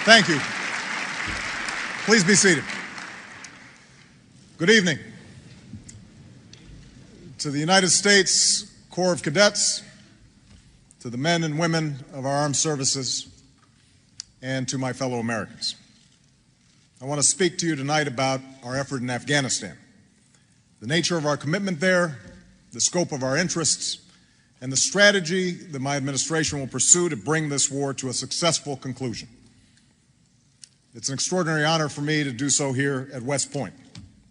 Thank you. Please be seated. Good evening. To the United States Corps of Cadets, to the men and women of our armed services, and to my fellow Americans. I want to speak to you tonight about our effort in Afghanistan, the nature of our commitment there, the scope of our interests, and the strategy that my administration will pursue to bring this war to a successful conclusion. It's an extraordinary honor for me to do so here at West Point,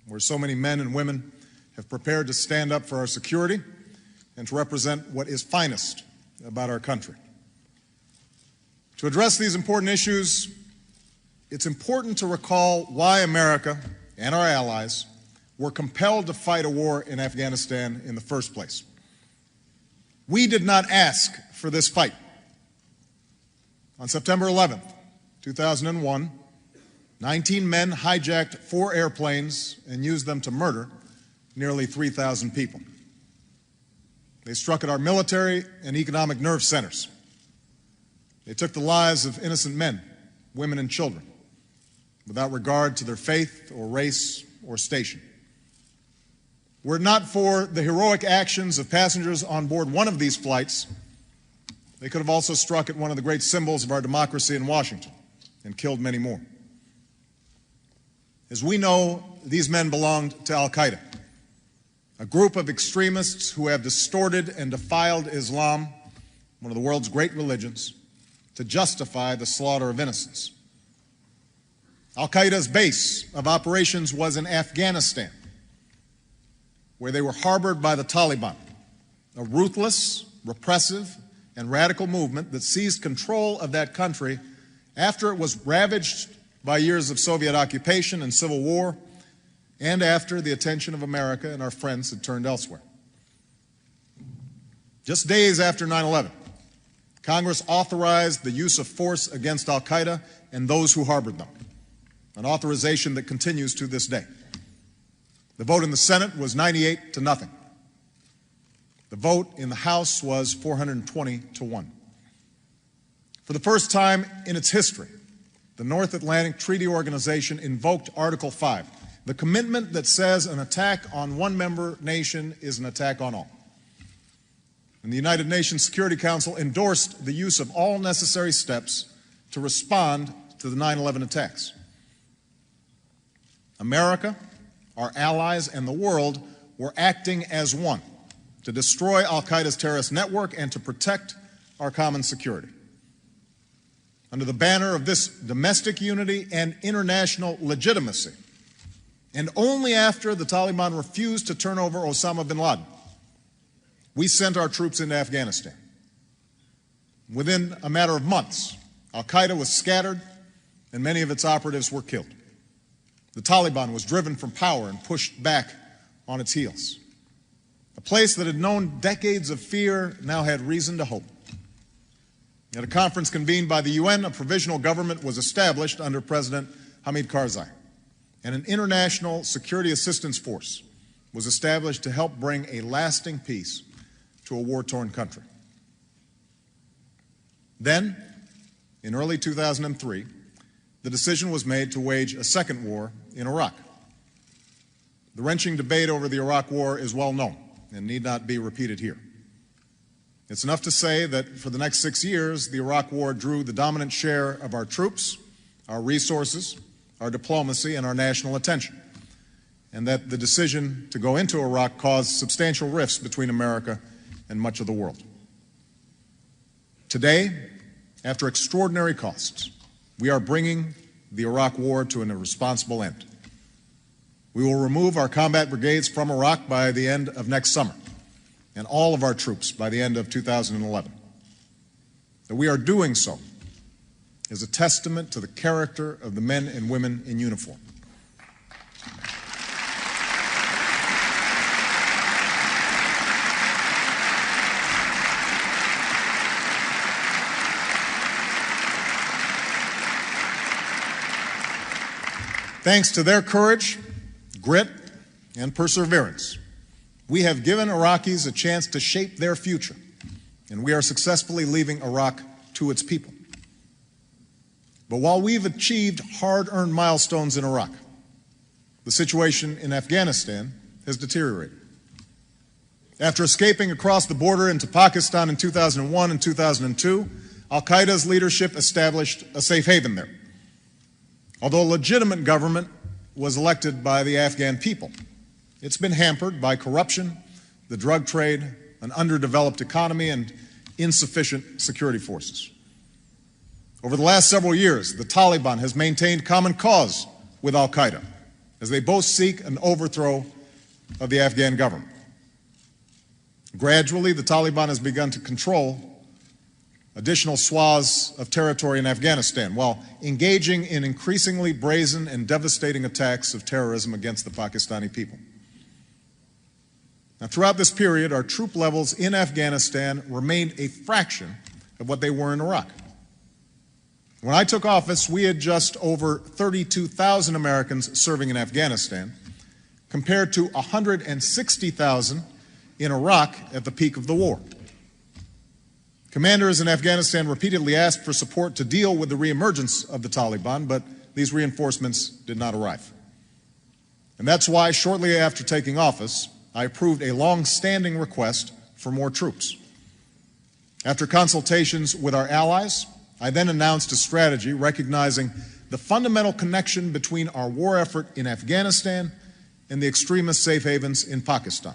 where so many men and women have prepared to stand up for our security and to represent what is finest about our country. To address these important issues, it's important to recall why America and our allies were compelled to fight a war in Afghanistan in the first place. We did not ask for this fight. On September 11th, 2001, 19 men hijacked 4 airplanes and used them to murder nearly 3,000 people. They struck at our military and economic nerve centers. They took the lives of innocent men, women, and children without regard to their faith or race or station. Were it not for the heroic actions of passengers on board one of these flights, they could have also struck at one of the great symbols of our democracy in Washington and killed many more. As we know, these men belonged to Al-Qaeda, a group of extremists who have distorted and defiled Islam, one of the world's great religions, to justify the slaughter of innocents. Al-Qaeda's base of operations was in Afghanistan, where they were harbored by the Taliban, a ruthless, repressive, and radical movement that seized control of that country after it was ravaged by years of Soviet occupation and civil war, and after the attention of America and our friends had turned elsewhere. Just days after 9/11, Congress authorized the use of force against Al-Qaeda and those who harbored them, an authorization that continues to this day. The vote in the Senate was 98 to nothing. The vote in the House was 420 to 1. For the first time in its history, the North Atlantic Treaty Organization invoked Article 5, the commitment that says an attack on one member nation is an attack on all. And the United Nations Security Council endorsed the use of all necessary steps to respond to the 9/11 attacks. America, our allies, and the world were acting as one to destroy Al-Qaeda's terrorist network and to protect our common security. Under the banner of this domestic unity and international legitimacy, and only after the Taliban refused to turn over Osama bin Laden, we sent our troops into Afghanistan. Within a matter of months, Al-Qaeda was scattered and many of its operatives were killed. The Taliban was driven from power and pushed back on its heels. A place that had known decades of fear now had reason to hope. At a conference convened by the UN, a provisional government was established under President Hamid Karzai, and an international security assistance force was established to help bring a lasting peace to a war-torn country. Then, in early 2003, the decision was made to wage a second war in Iraq. The wrenching debate over the Iraq War is well known and need not be repeated here. It's enough to say that for the next 6 years, the Iraq War drew the dominant share of our troops, our resources, our diplomacy, and our national attention, and that the decision to go into Iraq caused substantial rifts between America and much of the world. Today, after extraordinary costs, we are bringing the Iraq War to an irresponsible end. We will remove our combat brigades from Iraq by the end of next summer, and all of our troops by the end of 2011. That we are doing so is a testament to the character of the men and women in uniform. Thanks to their courage, grit, and perseverance, we have given Iraqis a chance to shape their future, and we are successfully leaving Iraq to its people. But while we've achieved hard-earned milestones in Iraq, the situation in Afghanistan has deteriorated. After escaping across the border into Pakistan in 2001 and 2002, al-Qaeda's leadership established a safe haven there. Although a legitimate government was elected by the Afghan people, it's been hampered by corruption, the drug trade, an underdeveloped economy, and insufficient security forces. Over the last several years, the Taliban has maintained common cause with al-Qaeda as they both seek an overthrow of the Afghan government. Gradually, the Taliban has begun to control additional swaths of territory in Afghanistan while engaging in increasingly brazen and devastating attacks of terrorism against the Pakistani people. Now, throughout this period, our troop levels in Afghanistan remained a fraction of what they were in Iraq. When I took office, we had just over 32,000 Americans serving in Afghanistan, compared to 160,000 in Iraq at the peak of the war. Commanders in Afghanistan repeatedly asked for support to deal with the reemergence of the Taliban, but these reinforcements did not arrive. And that's why, shortly after taking office, I approved a long-standing request for more troops. After consultations with our allies, I then announced a strategy recognizing the fundamental connection between our war effort in Afghanistan and the extremist safe havens in Pakistan.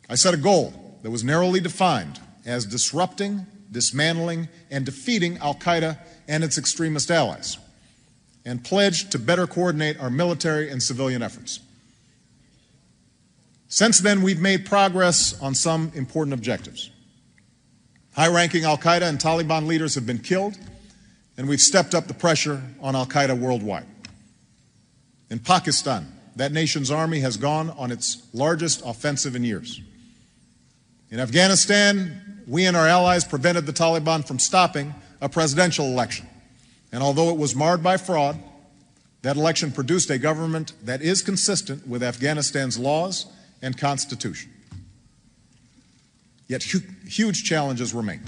I set a goal that was narrowly defined as disrupting, dismantling, and defeating al-Qaeda and its extremist allies, and pledged to better coordinate our military and civilian efforts. Since then, we've made progress on some important objectives. High-ranking al-Qaeda and Taliban leaders have been killed, and we've stepped up the pressure on al-Qaeda worldwide. In Pakistan, that nation's army has gone on its largest offensive in years. In Afghanistan, we and our allies prevented the Taliban from stopping a presidential election. And although it was marred by fraud, that election produced a government that is consistent with Afghanistan's laws and constitution. Yet huge challenges remain.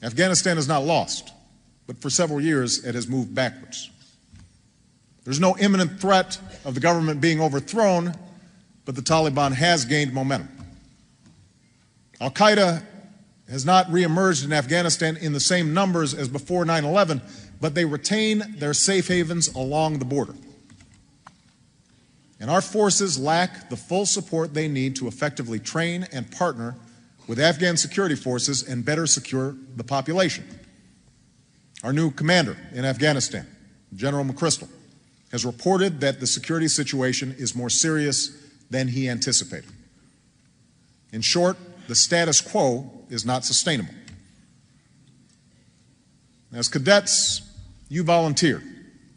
Afghanistan is not lost, but for several years it has moved backwards. There's no imminent threat of the government being overthrown, but the Taliban has gained momentum. Al-Qaeda has not reemerged in Afghanistan in the same numbers as before 9/11, but they retain their safe havens along the border. And our forces lack the full support they need to effectively train and partner with Afghan security forces and better secure the population. Our new commander in Afghanistan, General McChrystal, has reported that the security situation is more serious than he anticipated. In short, the status quo is not sustainable. As cadets, you volunteered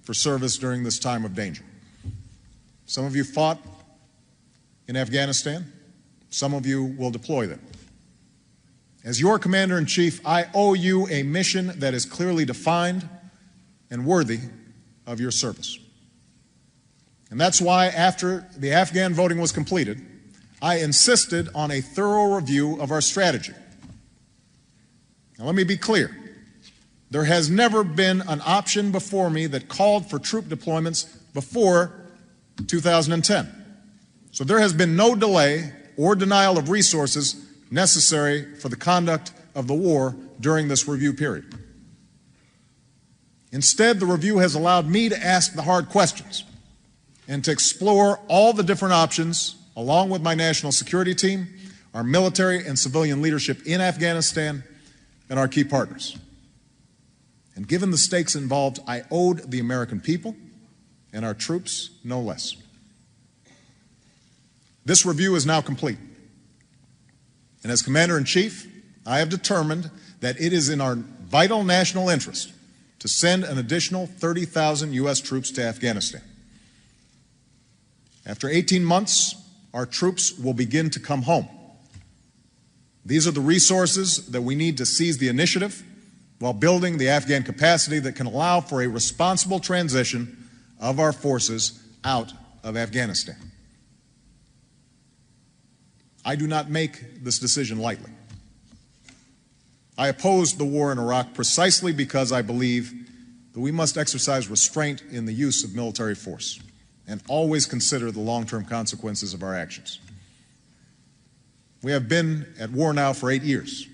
for service during this time of danger. Some of you fought in Afghanistan. Some of you will deploy there. As your commander-in-chief, I owe you a mission that is clearly defined and worthy of your service. And that's why, after the Afghan voting was completed, I insisted on a thorough review of our strategy. Now, let me be clear. There has never been an option before me that called for troop deployments before 2010. So there has been no delay or denial of resources necessary for the conduct of the war during this review period. Instead, the review has allowed me to ask the hard questions and to explore all the different options along with my national security team, our military and civilian leadership in Afghanistan, and our key partners. And given the stakes involved, I owed the American people and our troops no less. This review is now complete. And as Commander-in-Chief, I have determined that it is in our vital national interest to send an additional 30,000 U.S. troops to Afghanistan. After 18 months, our troops will begin to come home. These are the resources that we need to seize the initiative while building the Afghan capacity that can allow for a responsible transition of our forces out of Afghanistan. I do not make this decision lightly. I opposed the war in Iraq precisely because I believe that we must exercise restraint in the use of military force and always consider the long-term consequences of our actions. We have been at war now for 8 years,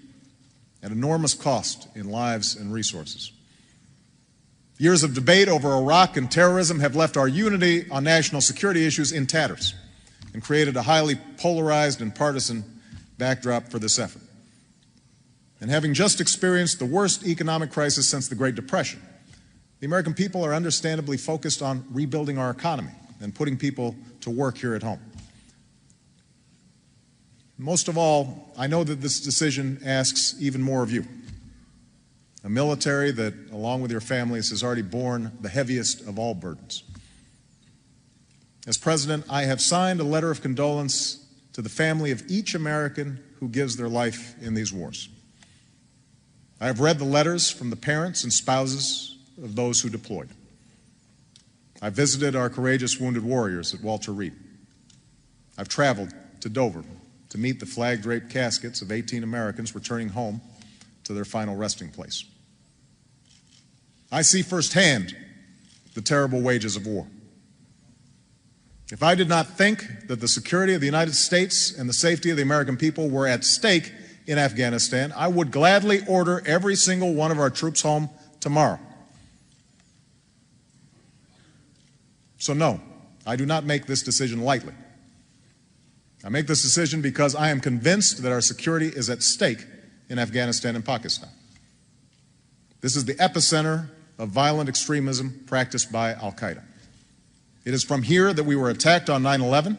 at enormous cost in lives and resources. Years of debate over Iraq and terrorism have left our unity on national security issues in tatters and created a highly polarized and partisan backdrop for this effort. And having just experienced the worst economic crisis since the Great Depression, the American people are understandably focused on rebuilding our economy and putting people to work here at home. Most of all, I know that this decision asks even more of you, a military that, along with your families, has already borne the heaviest of all burdens. As President, I have signed a letter of condolence to the family of each American who gives their life in these wars. I have read the letters from the parents and spouses of those who deployed. I visited our courageous wounded warriors at Walter Reed. I've traveled to Dover to meet the flag-draped caskets of 18 Americans returning home to their final resting place. I see firsthand the terrible wages of war. If I did not think that the security of the United States and the safety of the American people were at stake in Afghanistan, I would gladly order every single one of our troops home tomorrow. So no, I do not make this decision lightly. I make this decision because I am convinced that our security is at stake in Afghanistan and Pakistan. This is the epicenter of violent extremism practiced by al-Qaeda. It is from here that we were attacked on 9/11,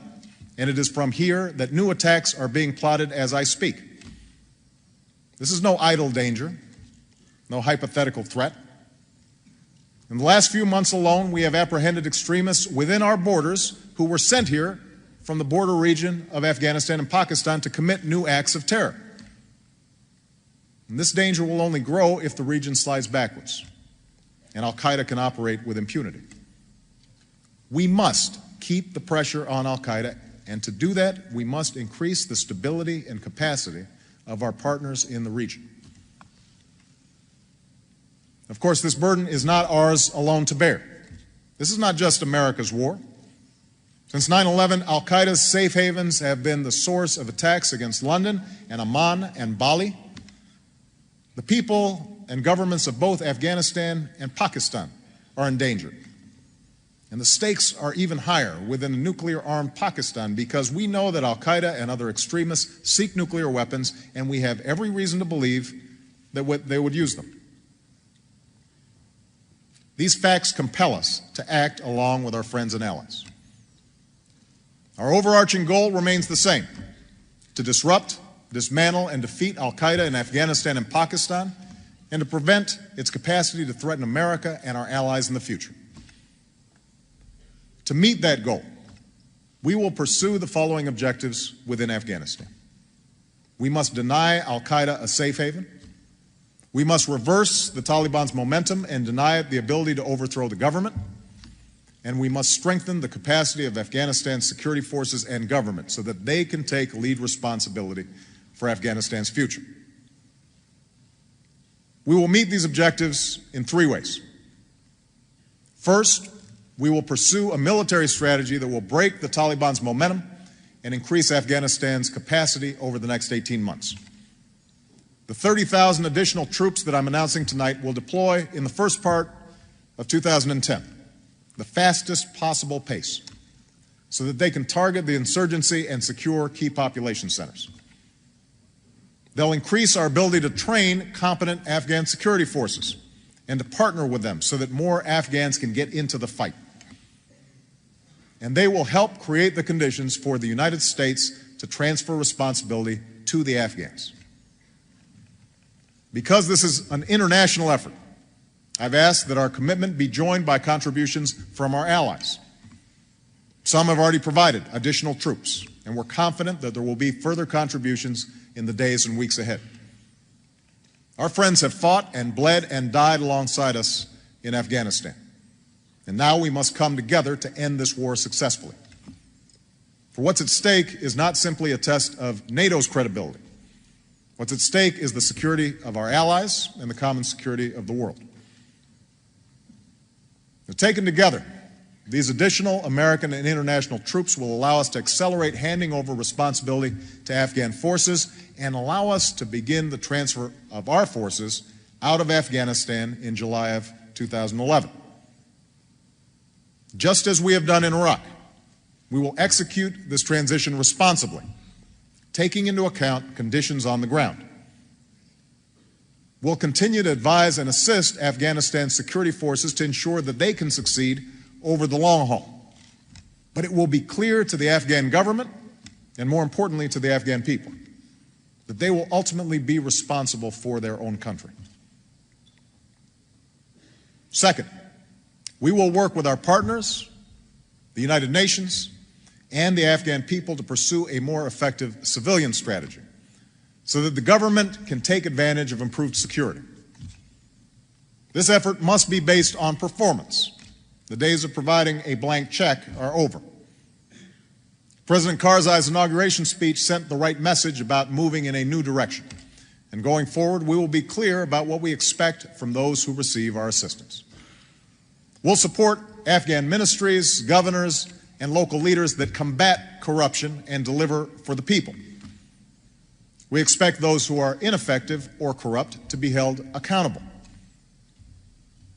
and it is from here that new attacks are being plotted as I speak. This is no idle danger, no hypothetical threat. In the last few months alone, we have apprehended extremists within our borders who were sent here from the border region of Afghanistan and Pakistan to commit new acts of terror. And this danger will only grow if the region slides backwards, and al-Qaeda can operate with impunity. We must keep the pressure on al-Qaeda, and to do that, we must increase the stability and capacity of our partners in the region. Of course, this burden is not ours alone to bear. This is not just America's war. Since 9/11, al-Qaeda's safe havens have been the source of attacks against London and Amman and Bali. The people and governments of both Afghanistan and Pakistan are endangered. And the stakes are even higher within a nuclear-armed Pakistan because we know that al-Qaeda and other extremists seek nuclear weapons, and we have every reason to believe that they would use them. These facts compel us to act along with our friends and allies. Our overarching goal remains the same: to disrupt, dismantle, and defeat al-Qaeda in Afghanistan and Pakistan, and to prevent its capacity to threaten America and our allies in the future. To meet that goal, we will pursue the following objectives within Afghanistan. We must deny al-Qaeda a safe haven. We must reverse the Taliban's momentum and deny it the ability to overthrow the government. And we must strengthen the capacity of Afghanistan's security forces and government so that they can take lead responsibility for Afghanistan's future. We will meet these objectives in 3 ways. First, we will pursue a military strategy that will break the Taliban's momentum and increase Afghanistan's capacity over the next 18 months. The 30,000 additional troops that I'm announcing tonight will deploy in the first part of 2010, the fastest possible pace, so that they can target the insurgency and secure key population centers. They'll increase our ability to train competent Afghan security forces and to partner with them so that more Afghans can get into the fight. And they will help create the conditions for the United States to transfer responsibility to the Afghans. Because this is an international effort, I've asked that our commitment be joined by contributions from our allies. Some have already provided additional troops, and we're confident that there will be further contributions in the days and weeks ahead. Our friends have fought and bled and died alongside us in Afghanistan, and now we must come together to end this war successfully. For what's at stake is not simply a test of NATO's credibility, What's at stake is the security of our allies and the common security of the world. Now, taken together, these additional American and international troops will allow us to accelerate handing over responsibility to Afghan forces and allow us to begin the transfer of our forces out of Afghanistan in July of 2011. Just as we have done in Iraq, we will execute this transition responsibly, taking into account conditions on the ground. We'll continue to advise and assist Afghanistan's security forces to ensure that they can succeed over the long haul. But it will be clear to the Afghan government, and more importantly to the Afghan people, that they will ultimately be responsible for their own country. Second, we will work with our partners, the United Nations, and the Afghan people to pursue a more effective civilian strategy so that the government can take advantage of improved security. This effort must be based on performance. The days of providing a blank check are over. President Karzai's inauguration speech sent the right message about moving in a new direction. And going forward, we will be clear about what we expect from those who receive our assistance. We'll support Afghan ministries, governors, and local leaders that combat corruption and deliver for the people. We expect those who are ineffective or corrupt to be held accountable.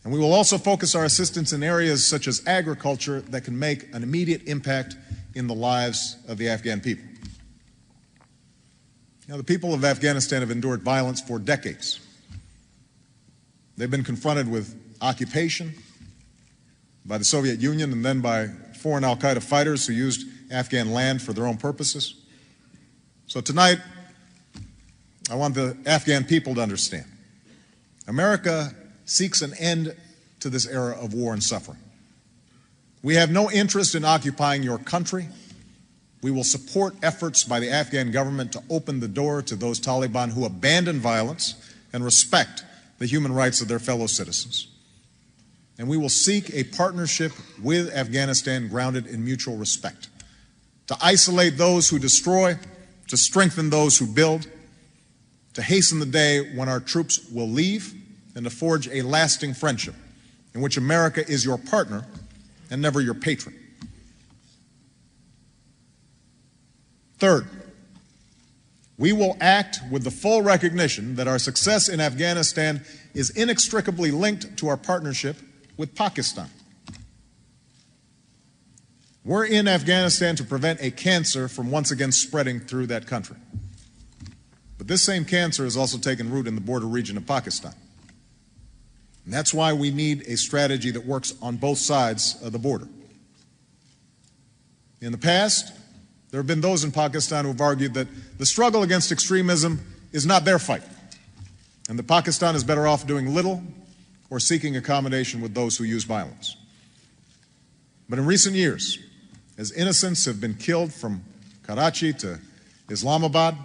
And we will also focus our assistance in areas such as agriculture that can make an immediate impact in the lives of the Afghan people. The people of Afghanistan have endured violence for decades. They've been confronted with occupation by the Soviet Union and then by foreign al-Qaeda fighters who used Afghan land for their own purposes. So tonight, I want the Afghan people to understand. America seeks an end to this era of war and suffering. We have no interest in occupying your country. We will support efforts by the Afghan government to open the door to those Taliban who abandon violence and respect the human rights of their fellow citizens. And we will seek a partnership with Afghanistan grounded in mutual respect, to isolate those who destroy, to strengthen those who build, to hasten the day when our troops will leave, and to forge a lasting friendship in which America is your partner and never your patron. Third, we will act with the full recognition that our success in Afghanistan is inextricably linked to our partnership with Pakistan. We're in Afghanistan to prevent a cancer from once again spreading through that country. But this same cancer has also taken root in the border region of Pakistan. And that's why we need a strategy that works on both sides of the border. In the past, there have been those in Pakistan who have argued that the struggle against extremism is not their fight, and that Pakistan is better off doing little or seeking accommodation with those who use violence. But in recent years, as innocents have been killed from Karachi to Islamabad,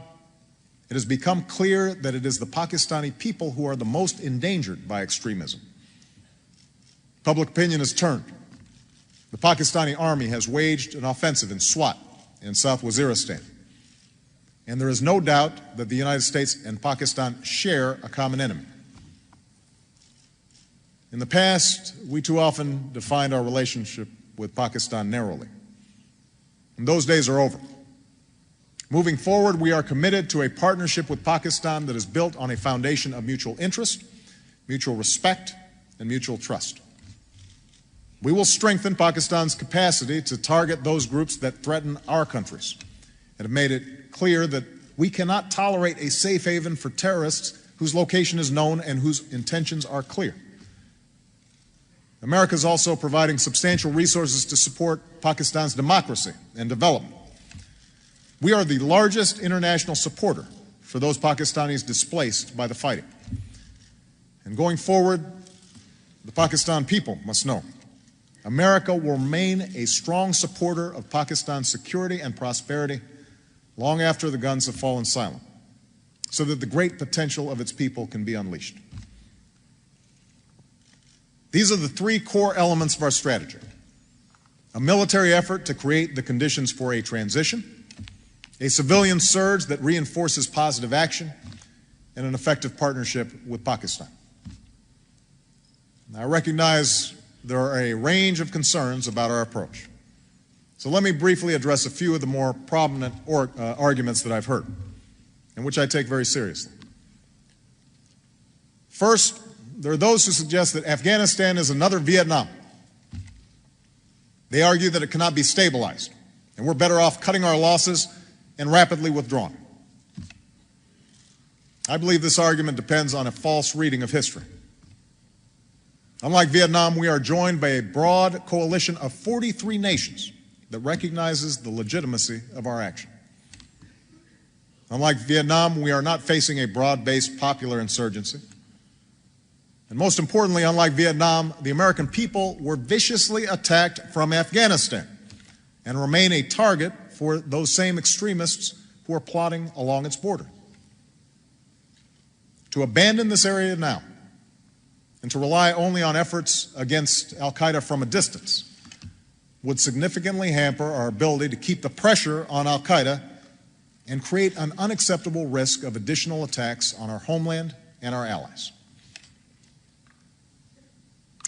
it has become clear that it is the Pakistani people who are the most endangered by extremism. Public opinion has turned. The Pakistani army has waged an offensive in Swat in South Waziristan. And there is no doubt that the United States and Pakistan share a common enemy. In the past, we too often defined our relationship with Pakistan narrowly. And those days are over. Moving forward, we are committed to a partnership with Pakistan that is built on a foundation of mutual interest, mutual respect, and mutual trust. We will strengthen Pakistan's capacity to target those groups that threaten our countries and have made it clear that we cannot tolerate a safe haven for terrorists whose location is known and whose intentions are clear. America is also providing substantial resources to support Pakistan's democracy and development. We are the largest international supporter for those Pakistanis displaced by the fighting. And going forward, the Pakistan people must know America will remain a strong supporter of Pakistan's security and prosperity long after the guns have fallen silent, so that the great potential of its people can be unleashed. These are the three core elements of our strategy: a military effort to create the conditions for a transition, a civilian surge that reinforces positive action, and an effective partnership with Pakistan. Now, I recognize there are a range of concerns about our approach. So let me briefly address a few of the more prominent arguments that I've heard, and which I take very seriously. First, there are those who suggest that Afghanistan is another Vietnam. They argue that it cannot be stabilized, and we're better off cutting our losses and rapidly withdrawing. I believe this argument depends on a false reading of history. Unlike Vietnam, we are joined by a broad coalition of 43 nations that recognizes the legitimacy of our action. Unlike Vietnam, we are not facing a broad-based popular insurgency. And most importantly, unlike Vietnam, the American people were viciously attacked from Afghanistan and remain a target for those same extremists who are plotting along its border. To abandon this area now and to rely only on efforts against al-Qaeda from a distance would significantly hamper our ability to keep the pressure on al-Qaeda and create an unacceptable risk of additional attacks on our homeland and our allies.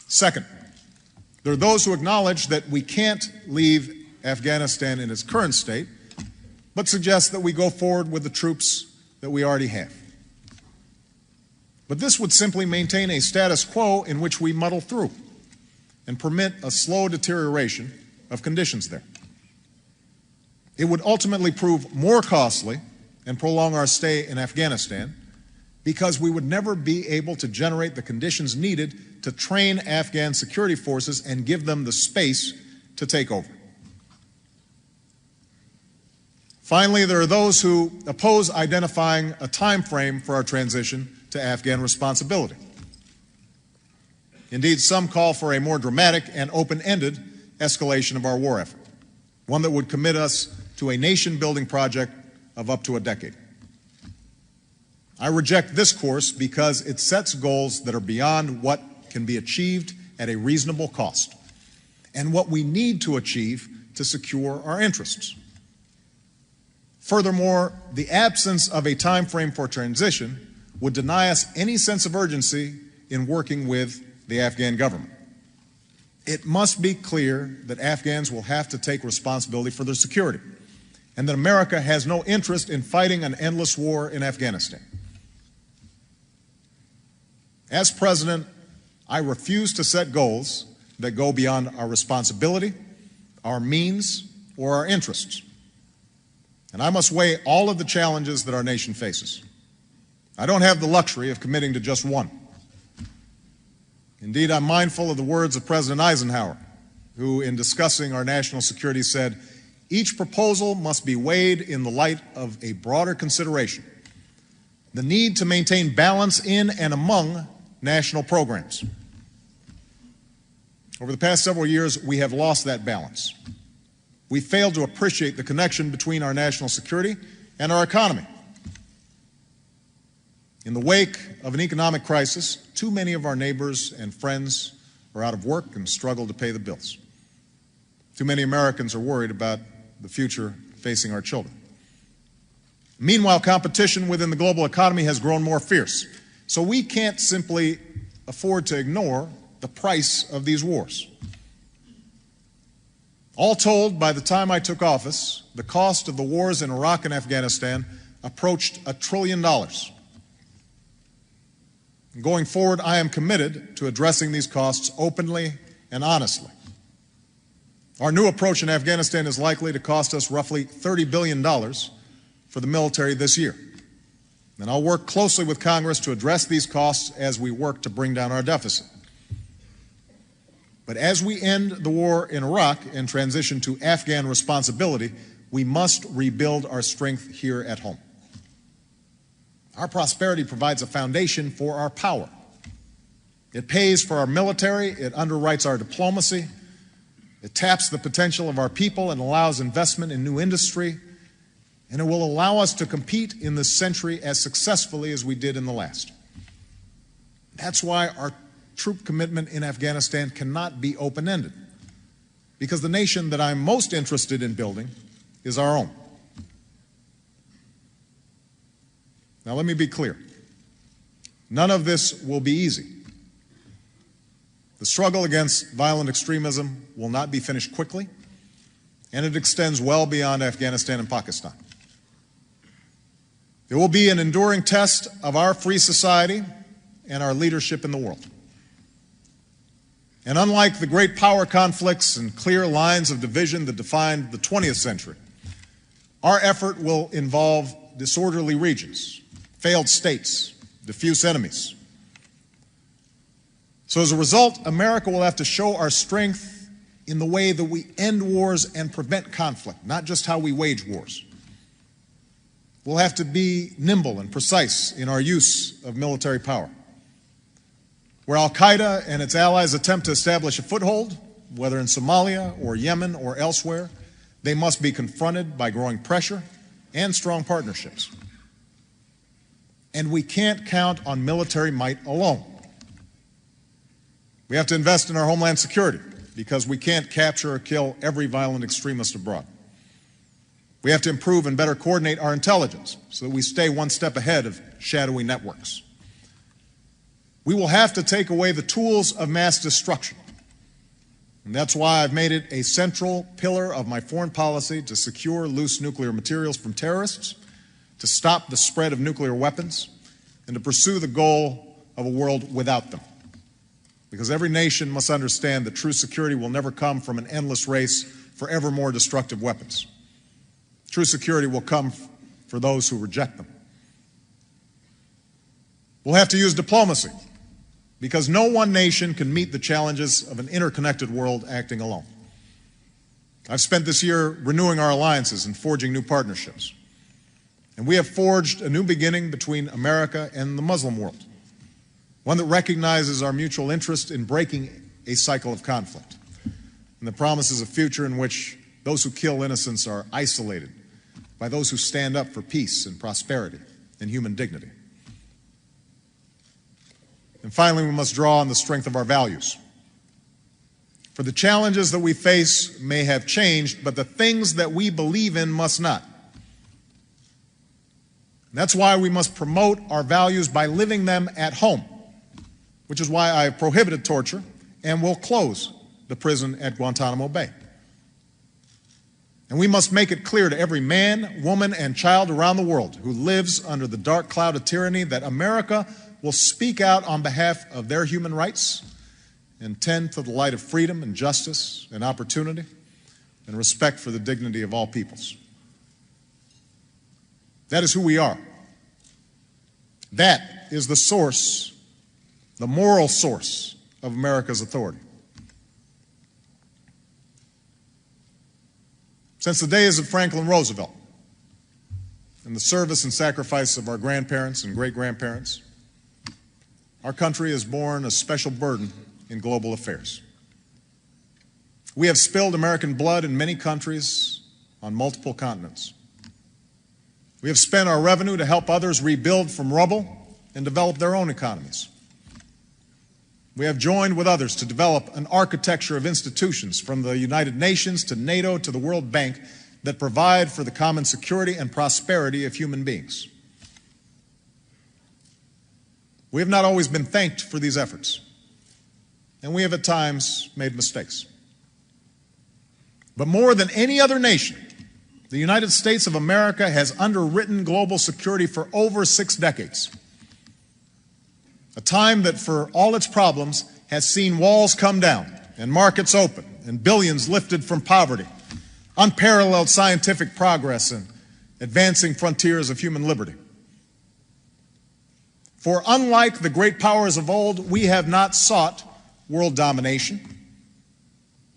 Second, there are those who acknowledge that we can't leave Afghanistan in its current state, but suggest that we go forward with the troops that we already have. But this would simply maintain a status quo in which we muddle through and permit a slow deterioration of conditions there. It would ultimately prove more costly and prolong our stay in Afghanistan because we would never be able to generate the conditions needed to train Afghan security forces and give them the space to take over. Finally, there are those who oppose identifying a time frame for our transition to Afghan responsibility. Indeed, some call for a more dramatic and open-ended escalation of our war effort, one that would commit us to a nation-building project of up to a decade. I reject this course because it sets goals that are beyond what can be achieved at a reasonable cost and what we need to achieve to secure our interests. Furthermore, the absence of a time frame for transition would deny us any sense of urgency in working with the Afghan government. It must be clear that Afghans will have to take responsibility for their security and that America has no interest in fighting an endless war in Afghanistan. As president, I refuse to set goals that go beyond our responsibility, our means, or our interests. And I must weigh all of the challenges that our nation faces. I don't have the luxury of committing to just one. Indeed, I'm mindful of the words of President Eisenhower, who, in discussing our national security, said, "Each proposal must be weighed in the light of a broader consideration, the need to maintain balance in and among national programs." Over the past several years, we have lost that balance. We failed to appreciate the connection between our national security and our economy. In the wake of an economic crisis, too many of our neighbors and friends are out of work and struggle to pay the bills. Too many Americans are worried about the future facing our children. Meanwhile, competition within the global economy has grown more fierce, so we can't simply afford to ignore the price of these wars. All told, by the time I took office, the cost of the wars in Iraq and Afghanistan approached $1 trillion. Going forward, I am committed to addressing these costs openly and honestly. Our new approach in Afghanistan is likely to cost us roughly $30 billion for the military this year. And I'll work closely with Congress to address these costs as we work to bring down our deficit. But as we end the war in Iraq and transition to Afghan responsibility, we must rebuild our strength here at home. Our prosperity provides a foundation for our power. It pays for our military, it underwrites our diplomacy, it taps the potential of our people and allows investment in new industry, and it will allow us to compete in this century as successfully as we did in the last. That's why our troop commitment in Afghanistan cannot be open-ended, because the nation that I'm most interested in building is our own. Now, let me be clear. None of this will be easy. The struggle against violent extremism will not be finished quickly, and it extends well beyond Afghanistan and Pakistan. It will be an enduring test of our free society and our leadership in the world. And unlike the great power conflicts and clear lines of division that defined the 20th century, our effort will involve disorderly regions, failed states, diffuse enemies. So as a result, America will have to show our strength in the way that we end wars and prevent conflict, not just how we wage wars. We'll have to be nimble and precise in our use of military power. Where al-Qaeda and its allies attempt to establish a foothold, whether in Somalia or Yemen or elsewhere, they must be confronted by growing pressure and strong partnerships. And we can't count on military might alone. We have to invest in our homeland security because we can't capture or kill every violent extremist abroad. We have to improve and better coordinate our intelligence so that we stay one step ahead of shadowy networks. We will have to take away the tools of mass destruction. And that's why I've made it a central pillar of my foreign policy to secure loose nuclear materials from terrorists, to stop the spread of nuclear weapons, and to pursue the goal of a world without them. Because every nation must understand that true security will never come from an endless race for ever more destructive weapons. True security will come for those who reject them. We'll have to use diplomacy, because no one nation can meet the challenges of an interconnected world acting alone. I've spent this year renewing our alliances and forging new partnerships. And we have forged a new beginning between America and the Muslim world, one that recognizes our mutual interest in breaking a cycle of conflict and that promises a future in which those who kill innocents are isolated by those who stand up for peace and prosperity and human dignity. And finally, we must draw on the strength of our values. For the challenges that we face may have changed, but the things that we believe in must not. And that's why we must promote our values by living them at home, which is why I have prohibited torture and will close the prison at Guantanamo Bay. And we must make it clear to every man, woman, and child around the world who lives under the dark cloud of tyranny that America will speak out on behalf of their human rights and tend to the light of freedom and justice and opportunity and respect for the dignity of all peoples. That is who we are. That is the source, the moral source of America's authority. Since the days of Franklin Roosevelt and the service and sacrifice of our grandparents and great-grandparents, our country has borne a special burden in global affairs. We have spilled American blood in many countries on multiple continents. We have spent our revenue to help others rebuild from rubble and develop their own economies. We have joined with others to develop an architecture of institutions from the United Nations to NATO to the World Bank that provide for the common security and prosperity of human beings. We have not always been thanked for these efforts, and we have at times made mistakes. But more than any other nation, the United States of America has underwritten global security for over 6 decades. A time that, for all its problems, has seen walls come down and markets open and billions lifted from poverty, unparalleled scientific progress and advancing frontiers of human liberty. For unlike the great powers of old, we have not sought world domination.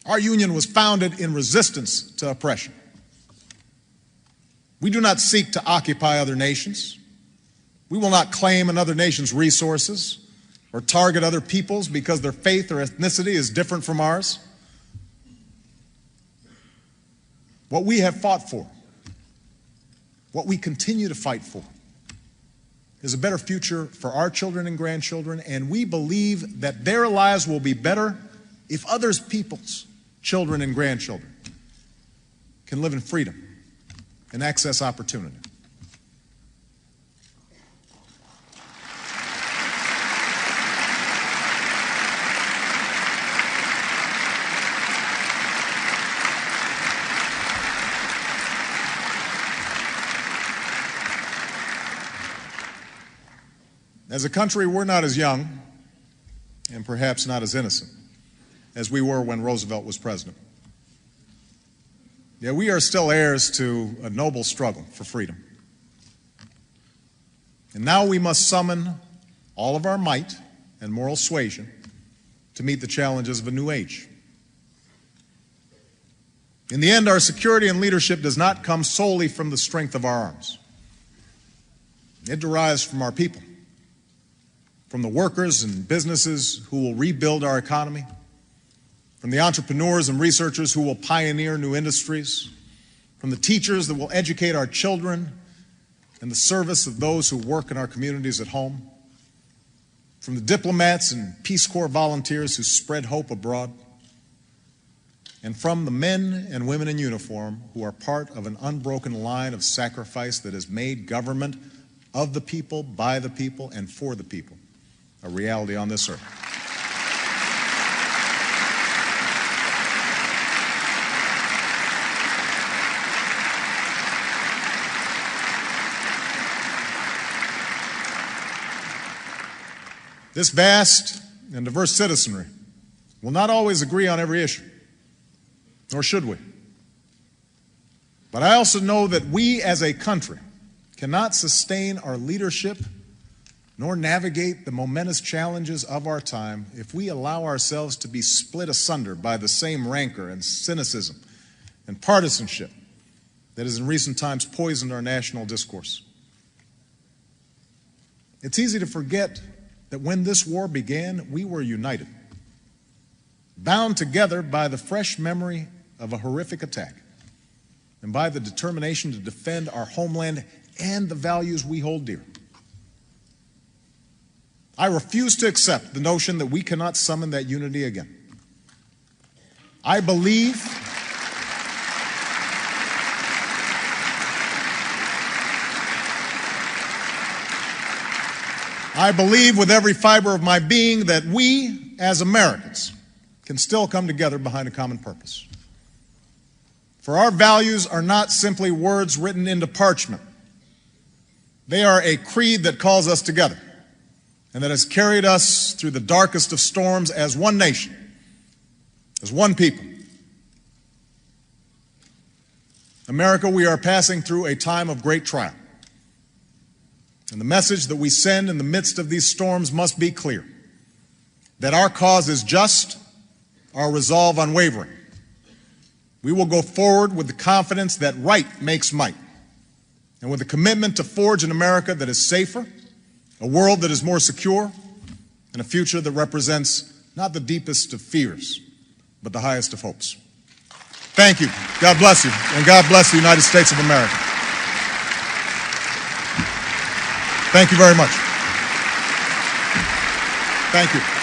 Our union was founded in resistance to oppression. We do not seek to occupy other nations. We will not claim another nation's resources or target other peoples because their faith or ethnicity is different from ours. What we have fought for, what we continue to fight for, is a better future for our children and grandchildren, and we believe that their lives will be better if others' peoples, children and grandchildren, can live in freedom and access opportunity. As a country, we're not as young and perhaps not as innocent as we were when Roosevelt was president. Yet we are still heirs to a noble struggle for freedom. And now we must summon all of our might and moral suasion to meet the challenges of a new age. In the end, our security and leadership does not come solely from the strength of our arms. It derives from our people, from the workers and businesses who will rebuild our economy, from the entrepreneurs and researchers who will pioneer new industries, from the teachers that will educate our children in the service of those who work in our communities at home, from the diplomats and Peace Corps volunteers who spread hope abroad, and from the men and women in uniform who are part of an unbroken line of sacrifice that has made government of the people, by the people, and for the people a reality on this earth. This vast and diverse citizenry will not always agree on every issue, nor should we. But I also know that we as a country cannot sustain our leadership nor navigate the momentous challenges of our time if we allow ourselves to be split asunder by the same rancor and cynicism and partisanship that has in recent times poisoned our national discourse. It's easy to forget that when this war began, we were united, bound together by the fresh memory of a horrific attack and by the determination to defend our homeland and the values we hold dear. I refuse to accept the notion that we cannot summon that unity again. I believe with every fiber of my being that we, as Americans, can still come together behind a common purpose. For our values are not simply words written into parchment. They are a creed that calls us together and that has carried us through the darkest of storms as one nation, as one people. America, we are passing through a time of great trial. And the message that we send in the midst of these storms must be clear: that our cause is just, our resolve unwavering. We will go forward with the confidence that right makes might, and with a commitment to forge an America that is safer, a world that is more secure, and a future that represents not the deepest of fears, but the highest of hopes. Thank you. God bless you, and God bless the United States of America. Thank you very much. Thank you.